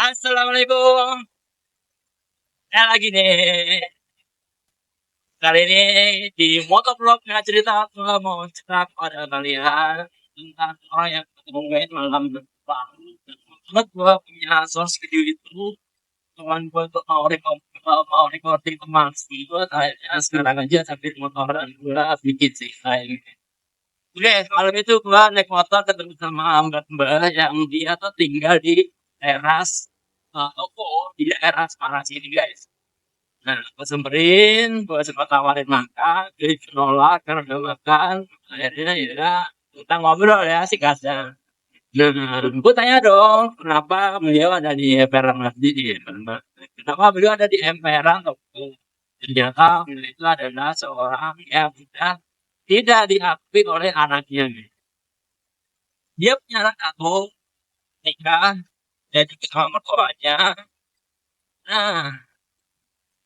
Assalamualaikum. Lagi nih. Kali ini di motovlog nggak cerita gua mau cerita pada kalian tentang orang yang ketemuin malam depan. Banget gua punya source video itu cuman gua tuh mau recording teman sih gua kayaknya sekarang aja sambil motoran gua bikin sih kayak gitu. Oke, malam itu gua naik motor ketemu sama mbak-mbak yang dia tuh tinggal di teras toko di daerah Semarang sini guys. Nah, gue samperin, gue sempat tawarin makan, dia nolak karena udah makan. Akhirnya ya kita ngobrol ya sih kasar. Nah, gue tanya dong, kenapa beliau ada di emperan masjid ya? Kenapa beliau ada di emperan toko? Ternyata beliau itu adalah seorang yang sudah tidak diakui oleh anaknya. Dia punya anak satu, nikah, jadi sama mertuanya. Nah,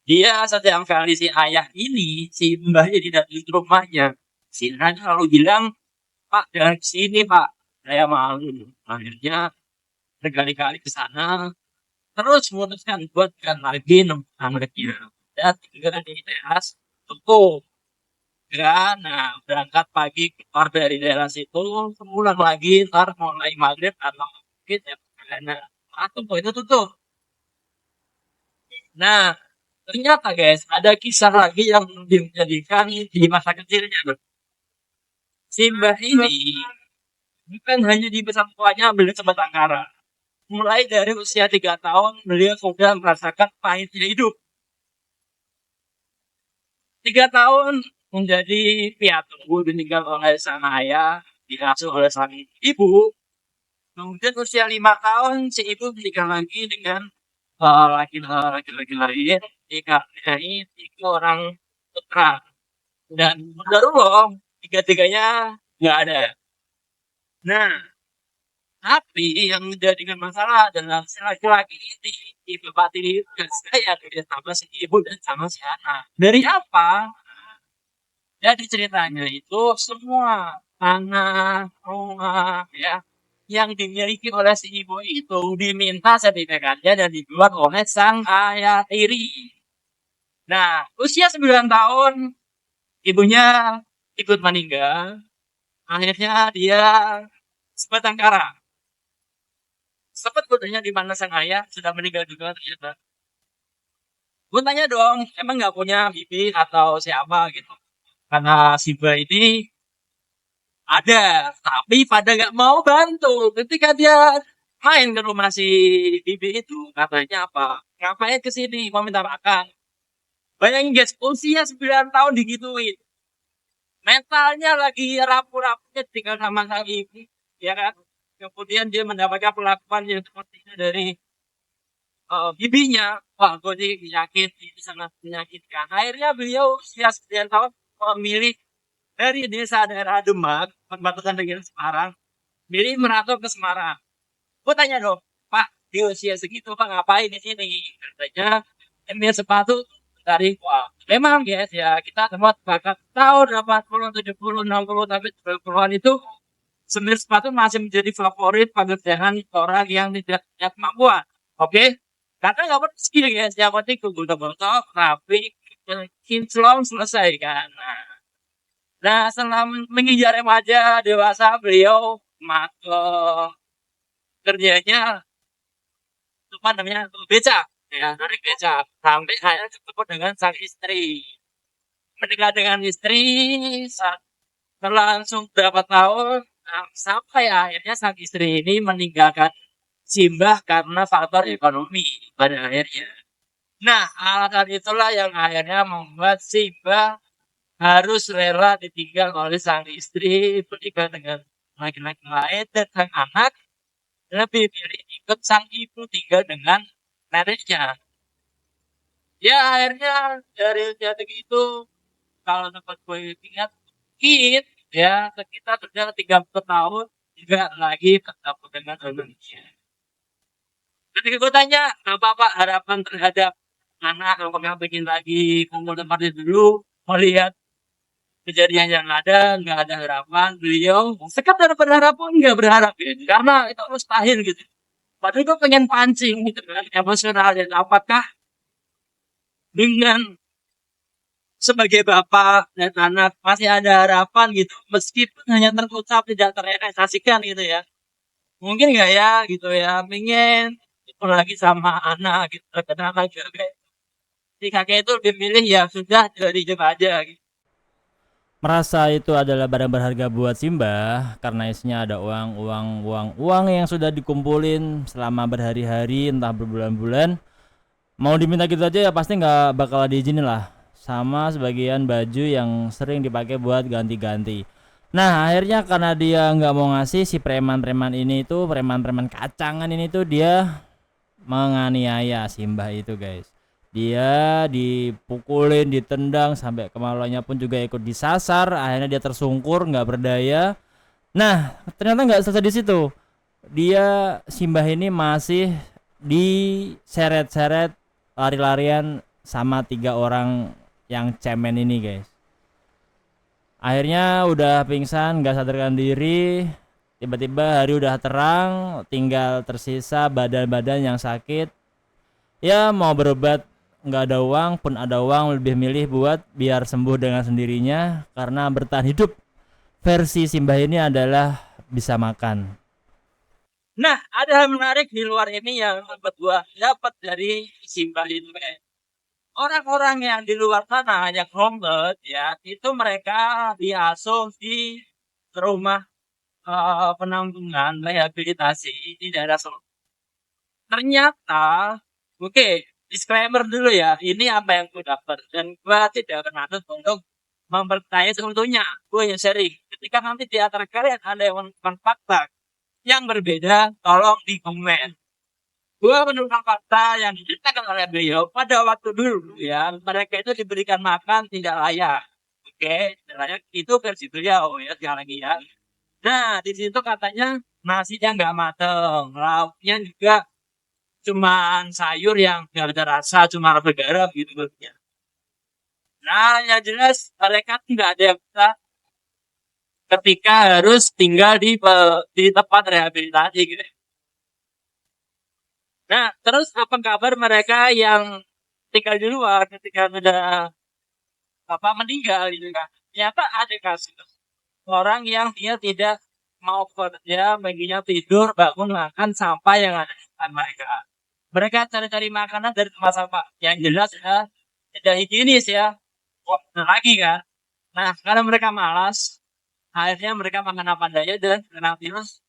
dia setiap kali si ayah ini, si mbah ini datang ke rumahnya, si Nana lalu bilang, Pak, jangan sini Pak, saya malu. Akhirnya berkali-kali ke sana, terus memutuskan buat kan lagi nemu anaknya. Dan tinggal di teras toko. Ya, nah berangkat pagi keluar dari daerah situ, pulang lagi, ntar mulai maghrib atau mungkin ya, karena toko itu tutup. Nah, ternyata guys, ada kisah lagi yang dijadikan di masa kecilnya. Si Mbah ini bukan hanya di pesan tuanya beliau sebatang kara. Mulai dari usia 3 tahun, beliau sudah merasakan pahitnya hidup. 3 tahun menjadi piatu, ditinggal oleh sang ayah, diasuh oleh sang ibu. Kemudian usia 5 tahun, si ibu menikah lagi dengan laki-laki lain, dikaruniai 3 orang putra. Dan baru tiga-tiganya nggak ada. Nah, tapi yang menjadikan masalah adalah si laki-laki ini, si bapak tiri dan saya kerja sama si ibu dan sama si anak. Dari apa? Jadi ceritanya itu semua tanah, rumah, ya, yang dimiliki oleh si ibu itu diminta sertifikatnya dan dibuat oleh sang ayah tiri. Nah, usia 9 tahun, ibunya ikut meninggal. Akhirnya dia sebatang kara. Sempat gue di mana sang ayah sudah meninggal juga ternyata. Gue tanya dong, emang nggak punya bibi atau siapa gitu? Karena si Ba ini ada, tapi pada nggak mau bantu. Ketika dia main ke rumah si bibi itu, katanya apa? Ngapain ke sini? Mau minta makan. Bayangin guys, usia 9 tahun digituin. Mentalnya lagi rapuh-rapuhnya tinggal sama sang ibu, ya kan? Kemudian dia mendapatkan perlakuan yang seperti itu dari bibinya. Wah, gue ini yakin ini sangat menyakitkan. Akhirnya beliau usia 9 tahun memilih dari desa daerah Demak, perbatasan dengan Semarang, milih merantau ke Semarang. Gue tanya dong, Pak, di usia segitu Pak ngapain di sini? Katanya, ambil sepatu dari wah. Memang guys ya, kita semua bakat tahun 80, 70, 60, tapi 90-an itu semir sepatu masih menjadi favorit pekerjaan orang yang tidak punya kemampuan. Oke? Karena nggak perlu skill guys, yang penting gue rapi, kinclong selesai kan. Nah, setelah menginjak remaja dewasa, beliau kerjanya apa namanya beca, ya narik beca sampai saya ketemu dengan sang istri. Menikah dengan istri, berlangsung berapa tahun, sampai akhirnya sang istri ini meninggalkan Simbah karena faktor ekonomi pada akhirnya. Nah, alasan itulah yang akhirnya membuat Simbah harus rela ditinggal oleh sang istri, menikah dengan laki-laki lain dan sang anak lebih pilih ikut sang ibu tinggal dengan neneknya. Ya akhirnya dari usia segitu kalau tempat gue ingat mungkin ya sekitar sudah 30 tahun juga lagi ketemu dengan Indonesia. Ketika gue tanya apa Pak harapan terhadap anak apakah pengen lagi kumpul tempatnya dulu melihat kejadian yang ada nggak ada harapan beliau sekedar berharap pun nggak berharap gitu. Karena itu mustahil gitu. Padahal gue pengen pancing gitu kan, emosional. Dan apakah dengan sebagai bapak dan anak masih ada harapan gitu, meskipun hanya terucap tidak terrealisasikan gitu ya. Mungkin nggak ya gitu ya, pengen itu lagi sama anak gitu, kenapa juga si kakek itu lebih milih ya sudah jadi aja gitu. Merasa itu adalah barang berharga buat Simba karena isinya ada uang yang sudah dikumpulin selama berhari-hari entah berbulan-bulan. Mau diminta gitu aja ya pasti nggak bakal diizinin lah. Sama sebagian baju yang sering dipakai buat ganti-ganti. Nah akhirnya karena dia nggak mau ngasih, si preman-preman ini tuh, preman-preman kacangan ini tuh, dia menganiaya Simbah itu guys. Dia dipukulin, ditendang, sampai kemaluannya pun juga ikut disasar. Akhirnya dia tersungkur, nggak berdaya. Nah ternyata nggak selesai di situ. Dia Simbah ini masih diseret-seret lari-larian sama 3 orang yang cemen ini guys. Akhirnya udah pingsan, nggak sadarkan diri. Tiba-tiba hari udah terang, tinggal tersisa badan-badan yang sakit. Ya mau berobat nggak ada uang, pun ada uang lebih milih buat biar sembuh dengan sendirinya. Karena bertahan hidup versi Simbah ini adalah bisa makan. Nah, ada hal menarik di luar ini yang dapat dari Simba itu. Orang-orang yang di luar sana yang homeless ya, itu mereka diasuh di rumah penampungan rehabilitasi di daerah Solo. Ternyata, oke, disclaimer dulu ya, ini apa yang gue dapat dan gue tidak bermaksud untuk mempercayai seutuhnya. Gue yang sharing. Ketika nanti di antara kalian ada yang menemukan fakta yang berbeda, tolong di komen. Gue menemukan fakta yang diceritakan oleh beliau pada waktu dulu ya, mereka itu diberikan makan tidak layak. Oke, tidak layak itu versi beliau ya sekali lagi ya. Nah, di situ katanya nasinya nggak mateng, lauknya juga cuman sayur yang nggak ada rasa, cuma rasa garam gitu ya. Nah, yang jelas mereka tidak ada yang bisa ketika harus tinggal di tempat rehabilitasi gitu. Nah, terus apa kabar mereka yang tinggal di luar ketika sudah meninggal gitu kan? Ternyata ada kasus orang yang dia tidak mau kerja, baginya tidur, bangun makan sampah yang ada di depan mereka. Mereka cari-cari makanan dari tempat sampah. Yang jelas ya tidak higienis ya. Wah, nah lagi kan. Nah, karena mereka malas, akhirnya mereka makan apa adanya dan kena virus.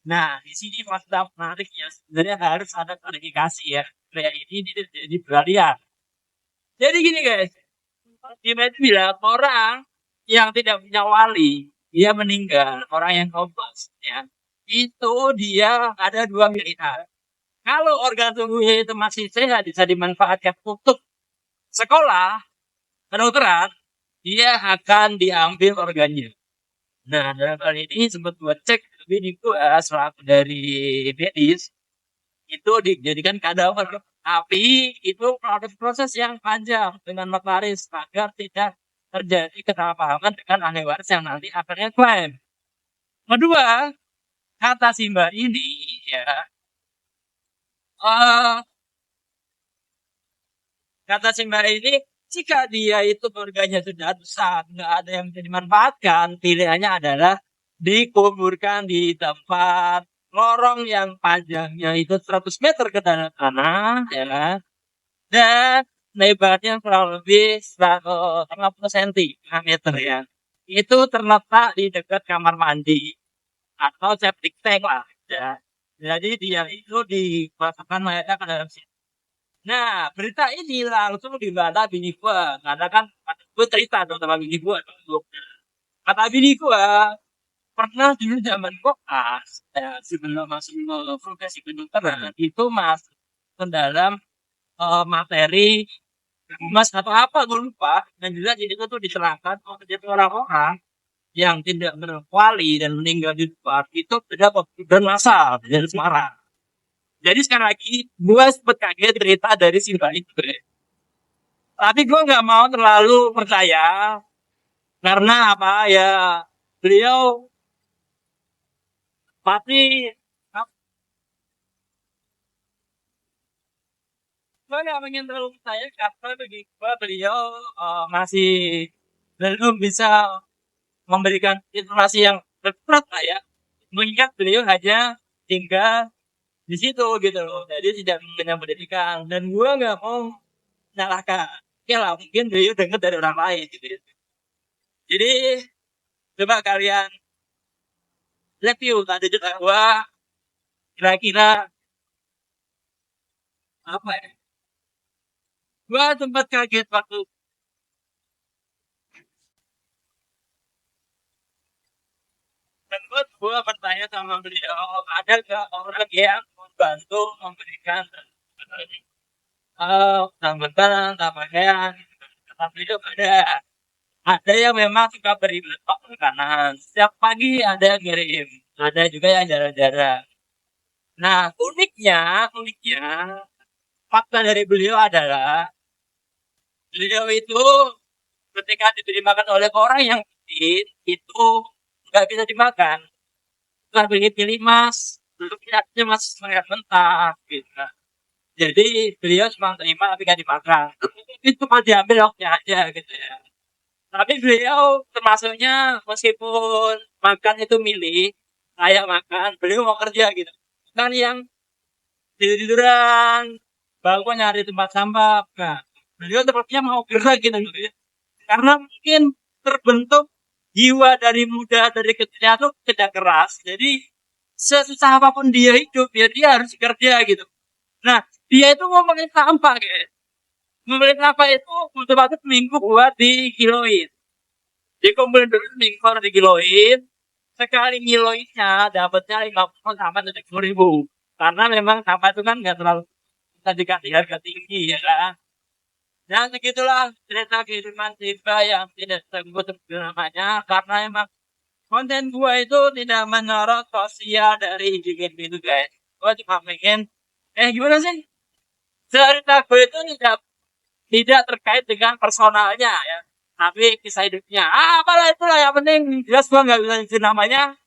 Nah, di sini fakta menarik ya. Sebenarnya harus ada klarifikasi ya. Kayak ini jadi beralihan. Jadi gini guys, Bima itu bilang orang yang tidak punya wali, dia meninggal. Orang yang kompas, ya. Itu dia ada dua pilihan. Kalau organ tubuhnya itu masih sehat, bisa dimanfaatkan untuk sekolah, kedokteran, dia akan diambil organnya. Nah, dalam hal ini sempat buat cek ini gua selaku dari medis itu dijadikan kadaver. Tapi itu proses yang panjang dengan notaris agar tidak terjadi kesalahpahaman dengan ahli waris yang nanti akhirnya klaim. Kedua, kata si Mbak ini ya, eh kata si Mbak ini jika dia itu keluarganya sudah rusak, nggak ada yang bisa dimanfaatkan, pilihannya adalah dikuburkan di tempat lorong yang panjangnya itu 100 meter ke dalam tanah, ya kan? Dan lebarnya kurang lebih 50 cm ya. Itu terletak di dekat kamar mandi atau septic tank lah. Ya. Jadi dia itu dimasukkan mayatnya ke dalam situ. Nah, berita ini langsung dibantah bini gua. Karena kan gue cerita dong sama bini gua. Kata bini gua, pernah dulu zaman koas, ya, sebelum masuk ke profesi kedokteran, itu masuk ke dalam materi Mas atau apa gue lupa. Dan jelas ini tuh diserahkan oleh orang-orang yang tidak berkuali dan meninggal di luar itu terdapat dan massal dari Semarang. Jadi sekali lagi gue sempet kaget cerita dari si Mbak itu. Tapi gue nggak mau terlalu percaya karena apa ya, beliau pasti gue nggak pengen terlalu percaya karena bagi gue beliau masih belum bisa memberikan informasi yang tepat lah ya. Mengingat beliau hanya tinggal di situ gitu loh. Jadi tidak punya pendidikan dan gue nggak mau nyalahkan. Oke lah, mungkin beliau dengar dari orang lain gitu ya. Jadi coba kalian review tadi juga gua kira-kira apa ya? Gua sempat kaget waktu tempat gua bertanya sama beliau, ada nggak orang yang membantu memberikan sambutan, pakaian? Kata beliau ada. Ada yang memang suka beri makanan. Setiap pagi ada yang kirim. Ada juga yang jarang-jarang. Nah, uniknya, fakta dari beliau adalah beliau itu ketika diberi makan oleh orang yang miskin itu nggak bisa dimakan. Nggak pilih-pilih mas, dulu lihatnya mas melihat mentah gitu. Jadi beliau cuma terima tapi nggak dimakan. Itu cuma diambil waktunya aja gitu ya. Tapi beliau termasuknya meskipun makan itu milih, kayak makan, beliau mau kerja gitu. Kan yang tiduran, bangun nyari tempat sampah, nah, beliau sepertinya mau gerak gitu loh ya. Karena mungkin terbentuk jiwa dari muda dari kecilnya tuh kerja keras. Jadi sesusah apapun dia hidup ya dia harus kerja gitu. Nah dia itu ngomongin sampah kayak ngomongin sampah itu butuh waktu seminggu buat dikiloin. Dikumpulin dulu seminggu baru dikiloin. Sekali ngiloinnya dapatnya 50 sampai 70 ribu. Karena memang sampah itu kan nggak terlalu kita dikasih harga tinggi ya kan. Dan segitulah cerita kehidupan Siva yang tidak sebut namanya karena emang konten gua itu tidak menyorot sosial dari individu guys. Gua cuma pengen gimana sih? Cerita gue itu tidak terkait dengan personalnya ya. Tapi kisah hidupnya. Apalah itulah yang penting jelas gua nggak bisa nyebut namanya.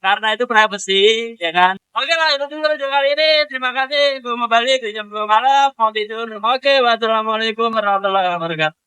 Karena itu privacy, ya kan? Oke lah, itu dulu untuk kali ini. Terima kasih. Gue mau balik di jam 2 malam. Mau tidur. Oke, wassalamualaikum warahmatullahi wabarakatuh.